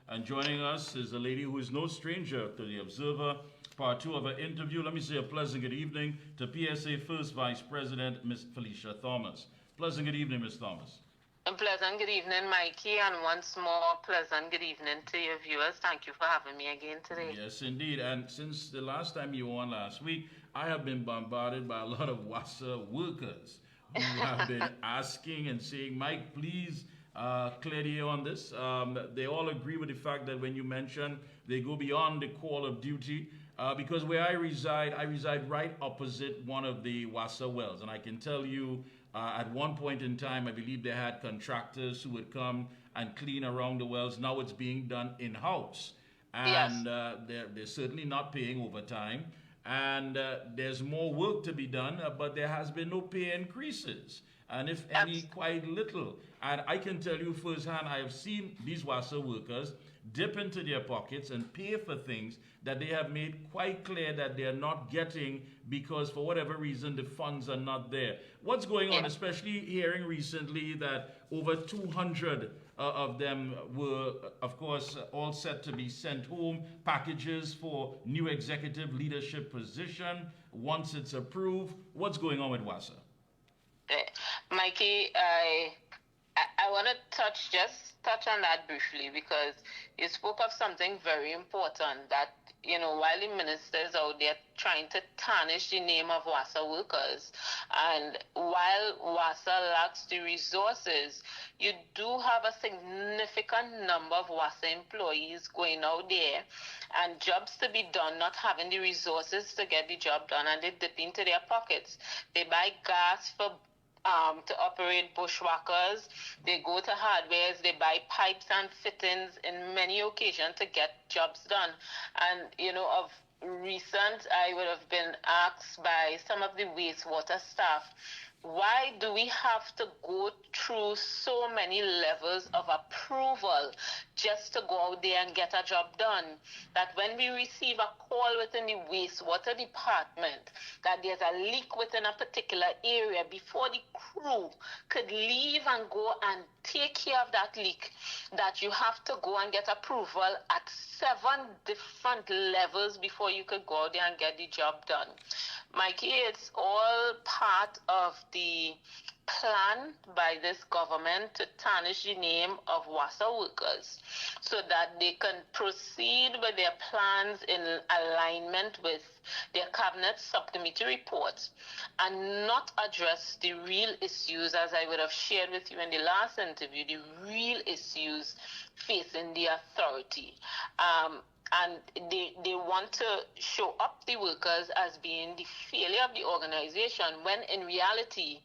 And joining us is a lady who is no stranger to the Observer. Part two of our interview. Let me say a pleasant good evening to PSA First Vice President, Ms. Felisha Thomas. Pleasant good evening, Ms. Thomas. A pleasant good evening, Mikey, and once more, pleasant good evening to your viewers. Thank you for having me again today. Yes, indeed. And since the last time you were on last week, I have been bombarded by a lot of WASA workers who have been asking and saying, Mike, please clear the air on this. They all agree with the fact that when you mention they go beyond the call of duty, because where I reside right opposite one of the WASA wells. And I can tell you, at one point in time, I believe they had contractors who would come and clean around the wells. Now it's being done in-house. And Yes. they're certainly not paying overtime. And there's more work to be done, but there has been no pay increases. And if any, quite little. And I can tell you firsthand, I have seen these WASA workers dip into their pockets and pay for things that they have made quite clear that they are not getting because for whatever reason the funds are not there. What's going on, especially hearing recently that over 200 of them were, of course, all set to be sent home, packages for new executive leadership position once it's approved. What's going on with WASA? Mikey, I want to touch on that briefly because you spoke of something very important that, while the minister is out there trying to tarnish the name of WASA workers, and while WASA lacks the resources, you do have a significant number of WASA employees going out there and jobs to be done, not having the resources to get the job done, and they dip into their pockets. They buy gas to operate bushwhackers. They go to hardwares, they buy pipes and fittings in many occasions to get jobs done. And, of recent, I would have been asked by some of the wastewater staff, why do we have to go through so many levels of approval just to go out there and get a job done? That when we receive a call within the wastewater department that there's a leak within a particular area, before the crew could leave and go and take care of that leak, that you have to go and get approval at 7 different levels before you could go out there and get the job done. Mikey, it's all part of the plan by this government to tarnish the name of WASA workers so that they can proceed with their plans in alignment with their cabinet subcommittee reports and not address the real issues, as I would have shared with you in the last interview, the real issues facing the authority. And they want to show up the workers as being the failure of the organization, when in reality,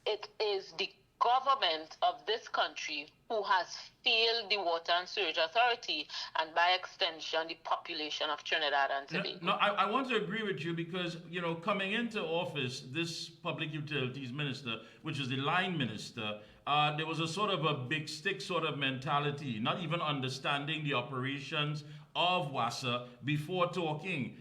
it is the government of this country who has failed the Water and Sewage Authority and by extension the population of Trinidad and Tobago. No, I want to agree with you because, coming into office, this public utilities minister, which is the line minister, there was a sort of a big stick sort of mentality, not even understanding the operations of WASA before talking,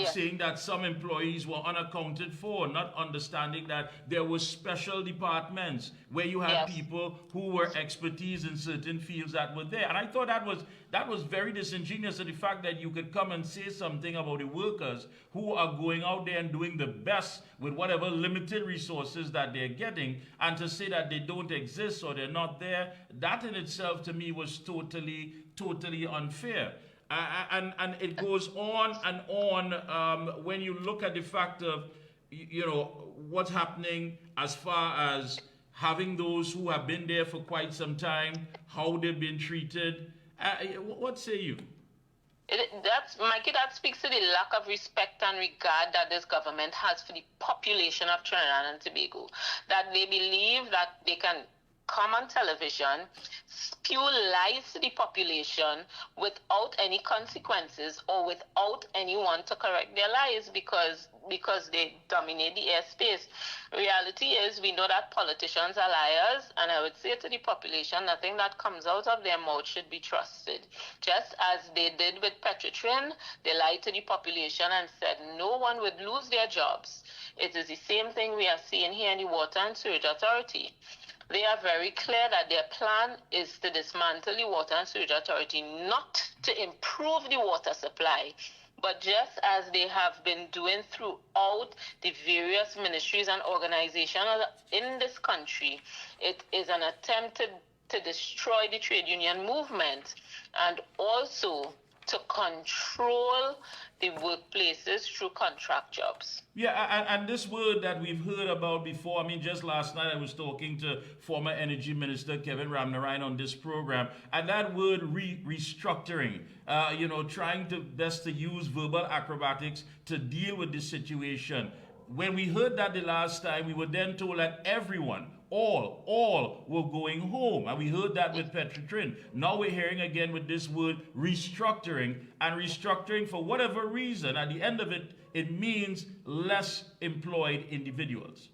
saying that some employees were unaccounted for, not understanding that there were special departments where you had people who were expertise in certain fields that were there. And I thought that was very disingenuous, in the fact that you could come and say something about the workers who are going out there and doing the best with whatever limited resources that they're getting, and to say that they don't exist or they're not there, that in itself to me was totally unfair. And it goes on and on when you look at the fact of, what's happening as far as having those who have been there for quite some time, how they've been treated. What say you? Mikey, that speaks to the lack of respect and regard that this government has for the population of Trinidad and Tobago. That they believe that they can come on television, spew lies to the population without any consequences or without anyone to correct their lies because they dominate the airspace. Reality is, we know that politicians are liars, and I would say to the population, nothing that comes out of their mouth should be trusted. Just as they did with Petrotrin, they lied to the population and said no one would lose their jobs. It is the same thing we are seeing here in the Water and Sewage Authority. They are very clear that their plan is to dismantle the Water and Sewage Authority, not to improve the water supply, but just as they have been doing throughout the various ministries and organizations in this country. It is an attempt to destroy the trade union movement and also to control the workplaces through contract jobs. Yeah, and this word that we've heard about before, I mean, just last night I was talking to former Energy Minister Kevin Ramnarine on this program, and that word restructuring, trying to best to use verbal acrobatics to deal with this situation. When we heard that the last time, we were then told that everyone, all were going home. And we heard that with Petritrin. Now we're hearing again with this word restructuring. And restructuring, for whatever reason, at the end of it, it means less employed individuals.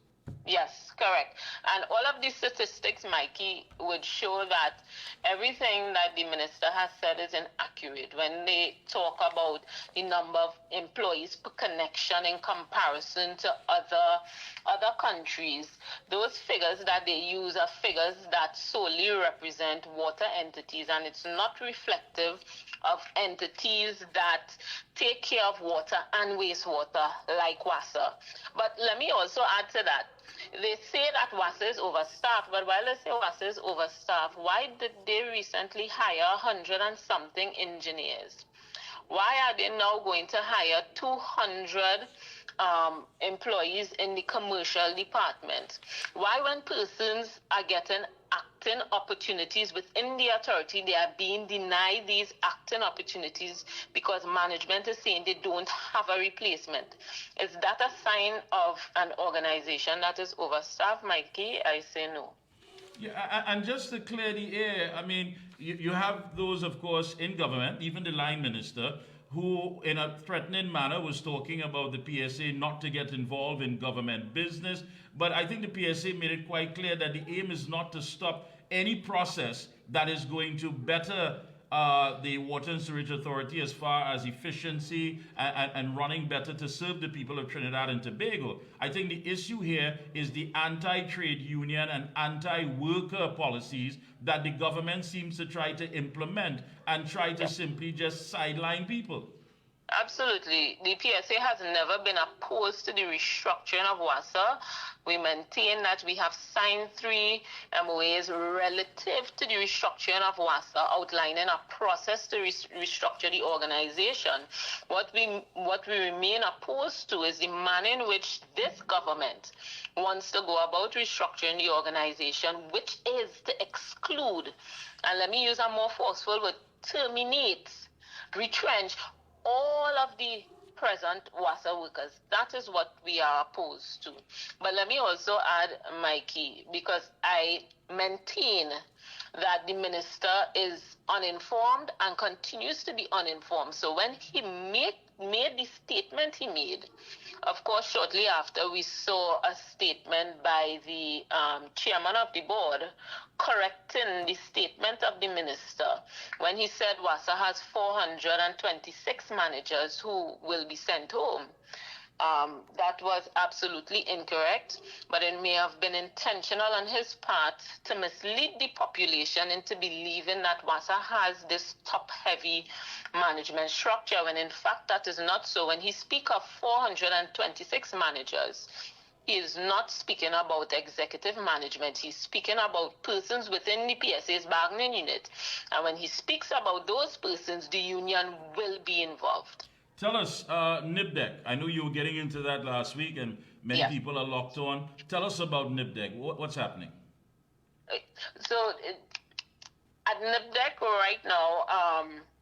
Yes, correct. And all of these statistics, Mikey, would show that everything that the minister has said is inaccurate. When they talk about the number of employees per connection in comparison to other countries, those figures that they use are figures that solely represent water entities, and it's not reflective of entities that take care of water and wastewater like WASA. But let me also add to that. They say that WASA is overstaffed, but while they say WASA is overstaffed, why did they recently hire 100 and something engineers? Why are they now going to hire 200 employees in the commercial department? Why, when persons are getting acting opportunities within the authority, they are being denied these acting opportunities because management is saying they don't have a replacement? Is that a sign of an organization that is overstaffed, Mikey? I say no. Yeah, and just to clear the air, I mean, you have those, of course, in government, even the line minister, who in a threatening manner was talking about the PSA not to get involved in government business. But I think the PSA made it quite clear that the aim is not to stop any process that is going to better the Water and Sewage Authority as far as efficiency and running better to serve the people of Trinidad and Tobago. I think the issue here is the anti-trade union and anti-worker policies that the government seems to try to implement and try to simply just sideline people. Absolutely. The PSA has never been opposed to the restructuring of WASA. We maintain that we have signed 3 MOAs relative to the restructuring of WASA, outlining a process to restructure the organization. What we remain opposed to is the manner in which this government wants to go about restructuring the organization, which is to exclude, and let me use a more forceful word, terminate, retrench all of the present WASA workers. That is what we are opposed to. But let me also add, Mikey, because I maintain that the minister is uninformed and continues to be uninformed. So when he made the statement he made, of course, shortly after, we saw a statement by the chairman of the board correcting the statement of the minister when he said WASA has 426 managers who will be sent home. That was absolutely incorrect, but it may have been intentional on his part to mislead the population into believing that WASA has this top-heavy management structure, when in fact that is not so. When he speaks of 426 managers, he is not speaking about executive management. He's speaking about persons within the PSA's bargaining unit. And when he speaks about those persons, the union will be involved. Tell us, NIPDEC. I know you were getting into that last week, and many people are locked on. Tell us about NIPDEC. What's happening? So, at NIPDEC right now,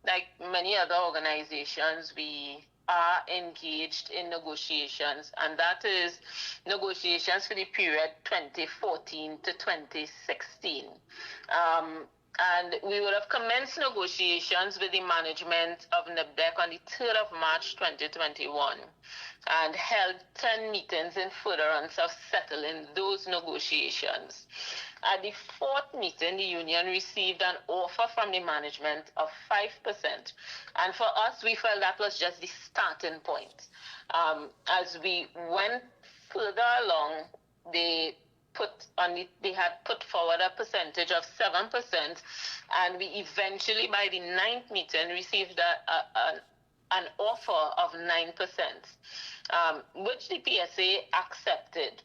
like many other organizations, we are engaged in negotiations, and that is negotiations for the period 2014 to 2016. And we would have commenced negotiations with the management of NIPDEC on the 3rd of March 2021 and held 10 meetings in furtherance of settling those negotiations. At the 4th meeting, the union received an offer from the management of 5%. And for us, we felt that was just the starting point. As we went further along, they they had put forward a percentage of 7%, and we eventually, by the 9th meeting, received an offer of 9%, which the PSA accepted.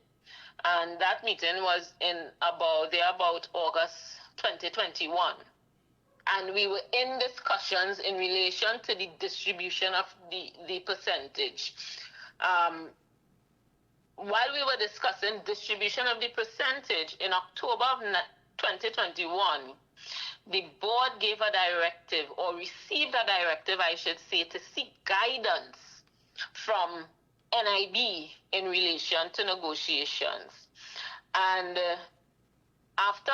And that meeting was in about August 2021. And we were in discussions in relation to the distribution of the percentage. While we were discussing distribution of the percentage in October of 2021, the board gave a directive, or received a directive, I should say, to seek guidance from NIB in relation to negotiations. And after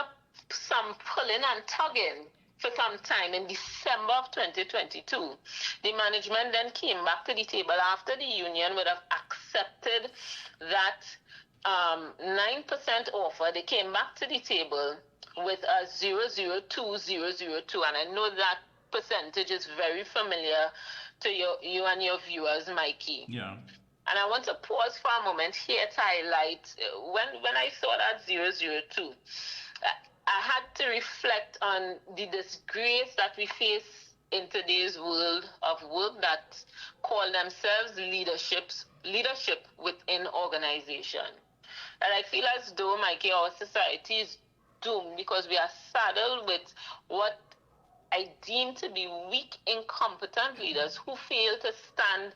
some pulling and tugging for some time, in December of 2022, the management then came back to the table after the union would have accepted that 9% offer. They came back to the table with a 002,002, and I know that percentage is very familiar to you and your viewers, Mikee. Yeah. And I want to pause for a moment here to highlight, when I saw that 002, I had to reflect on the disgrace that we face in today's world of work that call themselves leadership within organization. And I feel as though, Mikey, our society is doomed because we are saddled with what I deem to be weak, incompetent leaders who fail to stand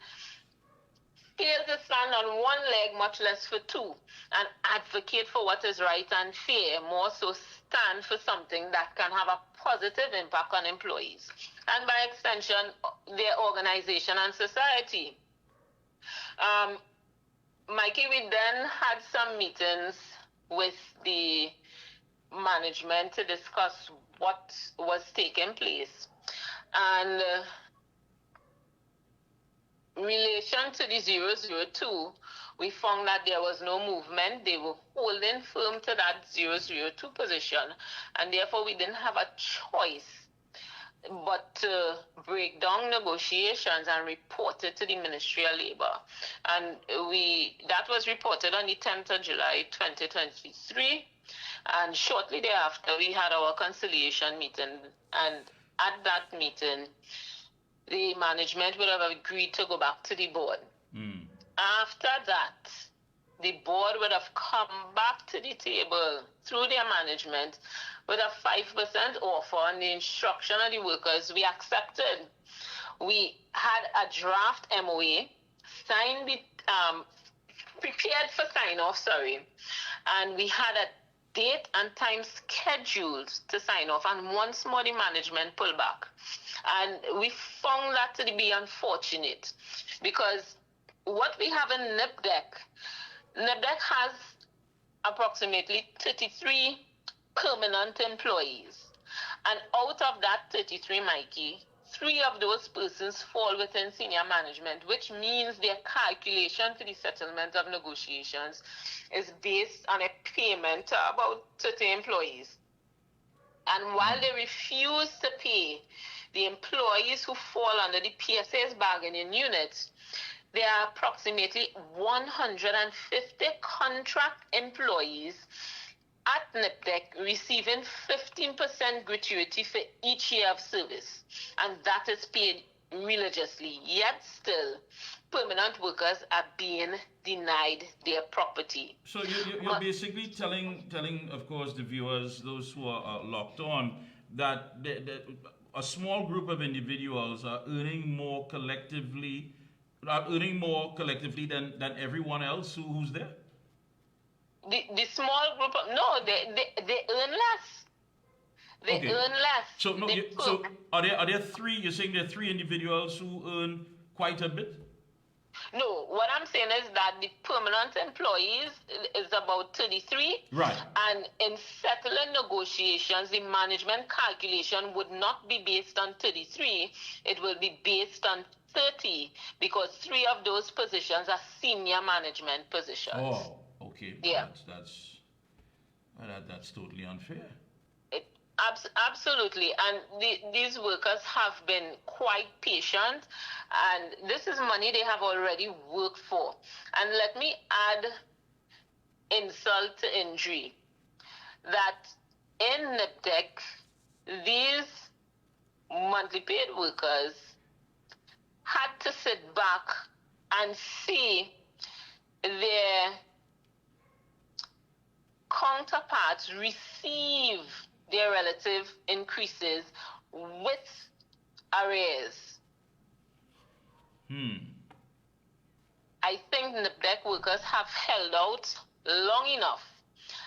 on one leg, much less for two, and advocate for what is right and fair, more so stand for something that can have a positive impact on employees, and by extension, their organization and society. Mikey, we then had some meetings with the management to discuss what was taking place. And in relation to the 002, we found that there was no movement. They were holding firm to that 002 position, and therefore we didn't have a choice but to break down negotiations and report it to the Ministry of Labor. And that was reported on the 10th of July 2023, and shortly thereafter we had our conciliation meeting, and at that meeting the management would have agreed to go back to the board. After that, the board would have come back to the table through their management with a 5% offer on the instruction of the workers. We accepted. We had a draft MOA, signed the, prepared for sign-off, and we had a date and time scheduled to sign off, and once more the management pulled back. And we found that to be unfortunate, because what we have in NIPDEC has approximately 33 permanent employees. And out of that 33, Mikey, 3 of those persons fall within senior management, which means their calculation for the settlement of negotiations is based on a payment to about 30 employees. And while they refuse to pay the employees who fall under the PSA's bargaining units, there are approximately 150 contract employees at NIPDEC receiving 15% gratuity for each year of service, and that is paid religiously. Yet still, permanent workers are being denied their property. So you're basically telling, of course, the viewers, those who are locked on, that a small group of individuals are earning more collectively than everyone else who's there? The small group of, no, they earn less. They earn less. So no, so are there 3? You're saying there are 3 individuals who earn quite a bit? No, what I'm saying is that the permanent employees is about 33. Right. And in settling negotiations, the management calculation would not be based on 33. It will be based on 30, because 3 of those positions are senior management positions. Oh, okay. Yeah. That's totally unfair. Absolutely, and these workers have been quite patient, and this is money they have already worked for. And let me add insult to injury that in NIPDEC, these monthly paid workers had to sit back and see their counterparts receive their relative increases with arrears. I think NIPDEC workers have held out long enough,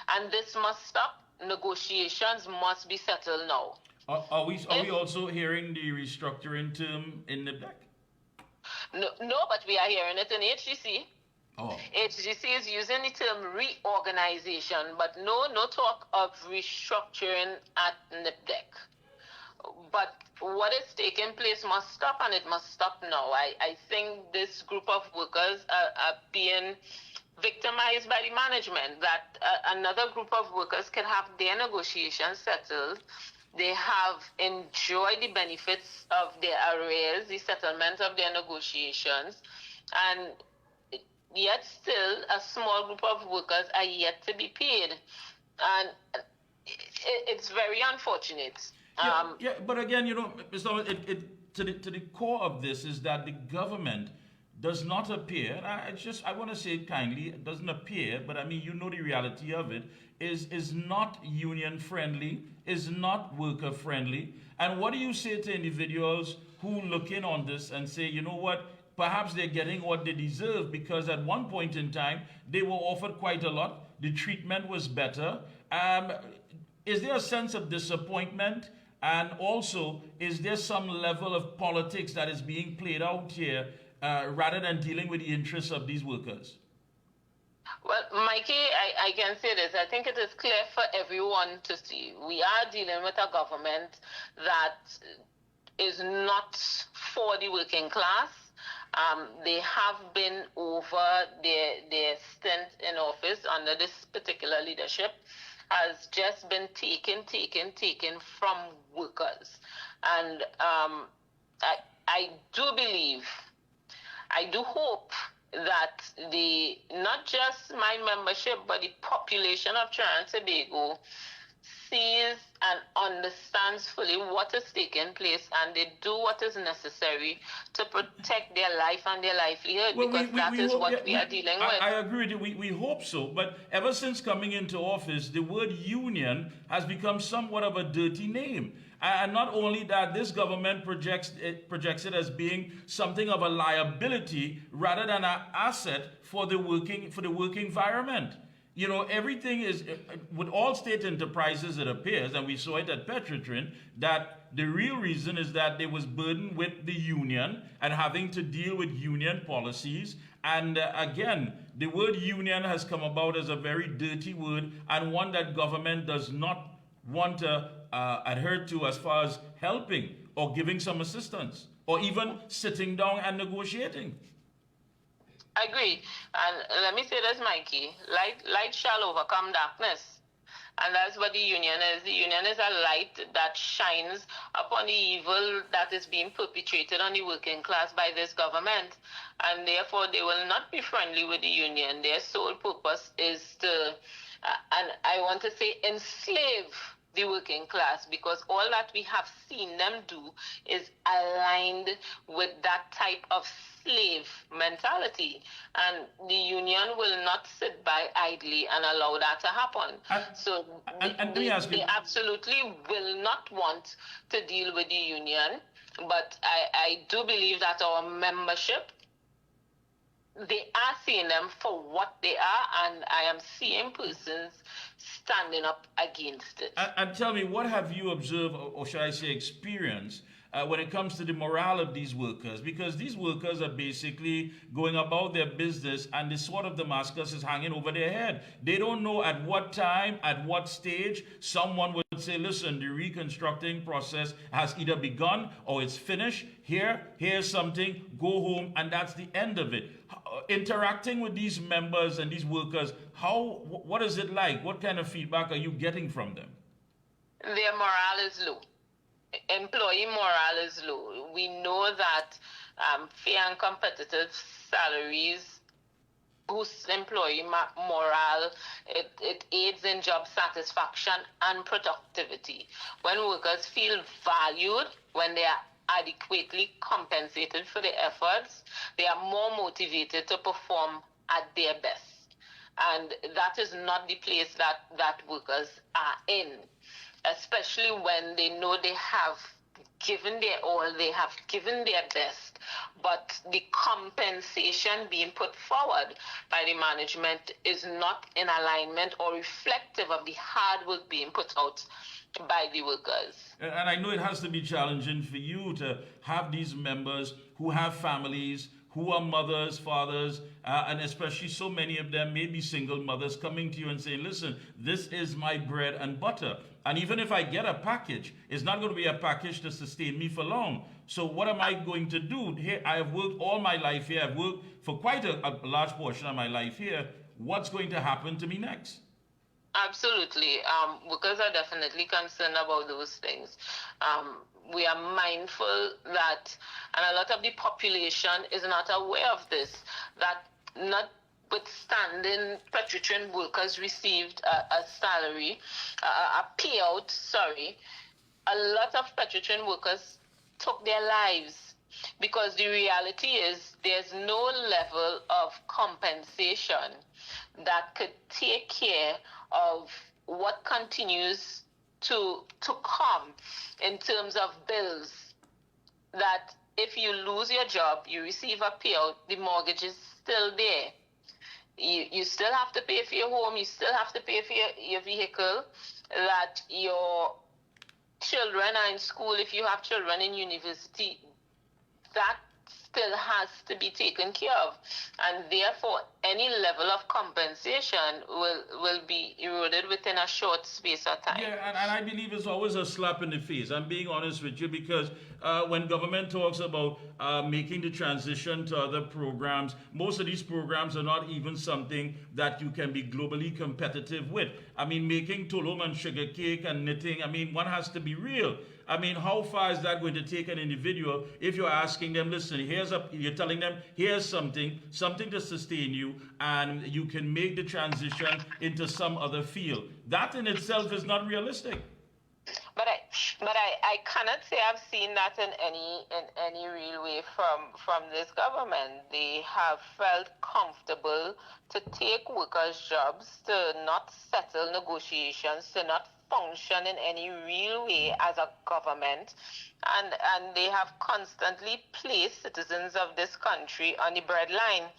and this must stop. Negotiations must be settled now. Are we also hearing the restructuring term in NIPDEC? No, but we are hearing it in HGC. Oh. HGC is using the term reorganization, but no talk of restructuring at NIPDEC. But what is taking place must stop, and it must stop now. I think this group of workers are being victimized by the management, that another group of workers can have their negotiations settled. They have enjoyed the benefits of their arrears, the settlement of their negotiations, and yet still a small group of workers are yet to be paid. And it's very unfortunate. Yeah, but again, Mr. Thomas, to the core of this is that the government does not appear, and I want to say it kindly, it doesn't appear, but I mean, the reality of it, is not union friendly, is not worker friendly. And what do you say to individuals who look in on this and say, you know what, perhaps they're getting what they deserve, because at one point in time, they were offered quite a lot, the treatment was better. Is there a sense of disappointment? And also, is there some level of politics that is being played out here rather than dealing with the interests of these workers? Well, Mikey, I can say this. I think it is clear for everyone to see. We are dealing with a government that is not for the working class. They have been over their stint in office under this particular leadership has just been taken from workers. And I do believe, I do hope that not just my membership, but the population of Trinidad and Tobago sees and understands fully what is taking place, and they do what is necessary to protect their life and their livelihood, because that is what we are dealing with. I agree with you. We hope so. But ever since coming into office, the word union has become somewhat of a dirty name. And not only that, this government projects it as being something of a liability rather than an asset for the working environment. Everything is, with all state enterprises, it appears, and we saw it at Petrotrin, that the real reason is that they was burdened with the union and having to deal with union policies. And again, the word union has come about as a very dirty word, and one that government does not want to adhere to as far as helping or giving some assistance or even sitting down and negotiating. I agree. And let me say this, Mikey. Light shall overcome darkness. And that's what the union is. The union is a light that shines upon the evil that is being perpetrated on the working class by this government. And therefore, they will not be friendly with the union. Their sole purpose is to, and I want to say, enslave the working class, because all that we have seen them do is aligned with that type of slave mentality, and the union will not sit by idly and allow that to happen. They absolutely will not want to deal with the union, but I do believe that our membership, they are seeing them for what they are, and I am seeing persons standing up against it. And tell me, what have you observed, or should I say experienced, when it comes to the morale of these workers? Because these workers are basically going about their business, and the sword of Damascus is hanging over their head. They don't know at what time, at what stage, someone would say, listen, the reconstructing process has either begun or it's finished. Here's something, go home, and that's the end of it. Interacting with these members and these workers, what is it like? What kind of feedback are you getting from them? Their morale is low. Employee morale is low. We know that fair and competitive salaries boosts employee morale, it aids in job satisfaction and productivity. When workers feel valued, when they are adequately compensated for their efforts, they are more motivated to perform at their best. And that is not the place that workers are in, especially when they know they have given their all, they have given their best, but the compensation being put forward by the management is not in alignment or reflective of the hard work being put out by the workers. And I know it has to be challenging for you to have these members who have families, who are mothers, fathers, and especially so many of them may be single mothers coming to you and saying, listen, this is my bread and butter. And even if I get a package, it's not going to be a package to sustain me for long. So what am I going to do? Here, I have worked all my life here. I've worked for quite a large portion of my life here. What's going to happen to me next? Absolutely. Workers are definitely concerned about those things. We are mindful that, and a lot of the population is not aware of this, that notwithstanding petrolchurn workers received a salary, a payout, a lot of petrolchurn workers took their lives because the reality is there's no level of compensation that could take care of what continues to come in terms of bills. That if you lose your job, you receive a payout, the mortgage is still there. You still have to pay for your home, you still have to pay for your vehicle, that your children are in school, if you have children in university, that still has to be taken care of, and therefore any level of compensation will be eroded within a short space of time. Yeah, and I believe it's always a slap in the face. I'm being honest with you, because when government talks about making the transition to other programs, most of these programs are not even something that you can be globally competitive with. I mean, making tolom and sugar cake and knitting, I mean, one has to be real. I mean, how far is that going to take an individual if you're asking them, listen, you're telling them, here's something to sustain you, and you can make the transition into some other field. That in itself is not realistic. But I cannot say I've seen that in any real way from this government. They have felt comfortable to take workers' jobs, to not settle negotiations, to not function in any real way as a government, and they have constantly placed citizens of this country on the breadline,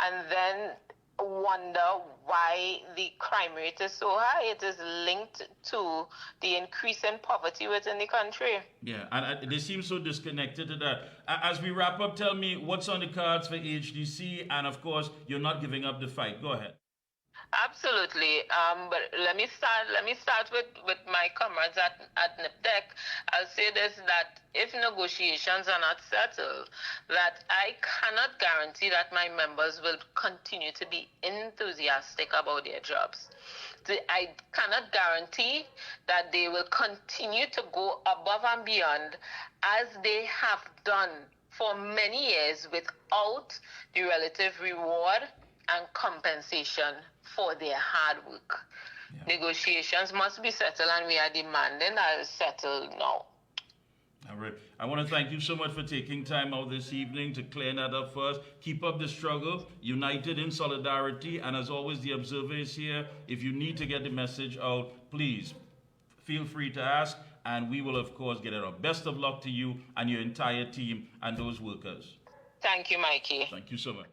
and then wonder why the crime rate is so high. It is linked to the increase in poverty within the country. Yeah, and they seem so disconnected to that. As we wrap up, tell me what's on the cards for HDC, and of course, you're not giving up the fight. Go ahead. Absolutely. But let me start with my comrades at NIPDEC. I'll say this, that if negotiations are not settled, that I cannot guarantee that my members will continue to be enthusiastic about their jobs. I cannot guarantee that they will continue to go above and beyond as they have done for many years without the relative reward and compensation for their hard work. Yeah. Negotiations must be settled, and we are demanding that it's settled now. All right. I want to thank you so much for taking time out this evening to clear that up for us. Keep up the struggle, united in solidarity, and as always, the Observer is here. If you need to get the message out, please feel free to ask, and we will, of course, get it out. Best of luck to you and your entire team and those workers. Thank you, Mikey. Thank you so much.